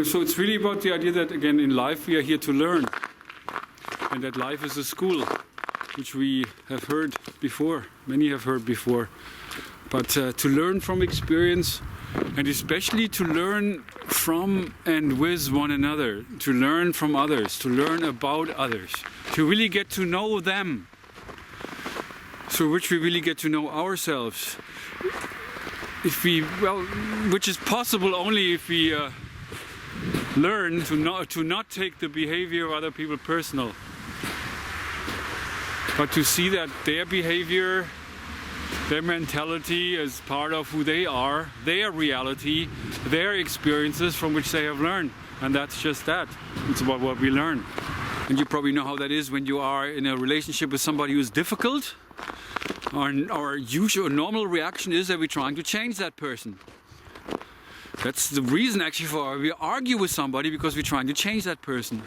So it's really about the idea that, again, in life we are here to learn, and that life is a school, which we have heard before, many have heard before. But to learn from experience, and especially to learn from and with one another, to learn from others, to learn about others, to really get to know them, through which we really get to know ourselves. Which is possible only if we learn to not take the behavior of other people personal, but to see that their behavior, their mentality is part of who they are, their reality, their experiences from which they have learned. And that's just that. It's about what we learn. And you probably know how that is when you are in a relationship with somebody who's difficult. Our usual normal reaction is that we're trying to change that person. That's the reason actually for why we argue with somebody, because we're trying to change that person.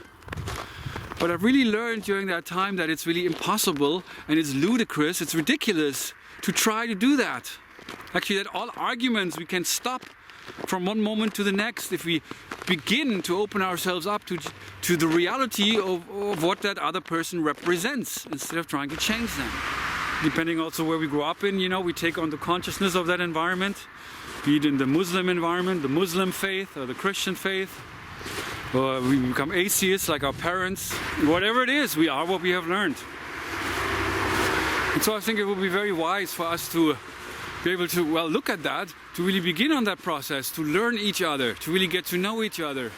But I've really learned during that time that it's really impossible, and it's ludicrous, it's ridiculous to try to do that. Actually, that all arguments we can stop from one moment to the next if we begin to open ourselves up to the reality of what that other person represents, instead of trying to change them. Depending also where we grow up in, we take on the consciousness of that environment, be it in the Muslim environment, the Muslim faith, or the Christian faith, or we become atheists like our parents. Whatever it is, we are what we have learned. And so I think it would be very wise for us to be able to, look at that, to really begin on that process, to learn each other, to really get to know each other.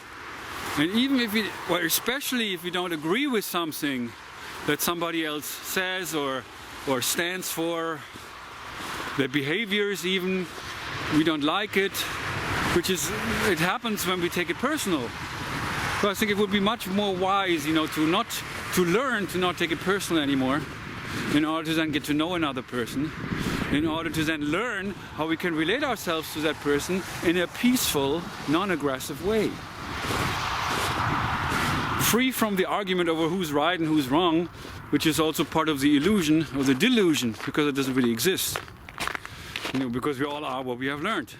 And even if especially if we don't agree with something that somebody else says or stands for, their behaviors even, we don't like it, it happens when we take it personal. So I think it would be much more wise, to learn to not take it personal anymore, in order to then get to know another person, in order to then learn how we can relate ourselves to that person in a peaceful, non-aggressive way. Free from the argument over who's right and who's wrong, which is also part of the illusion or the delusion, because it doesn't really exist. Because we all are what we have learned.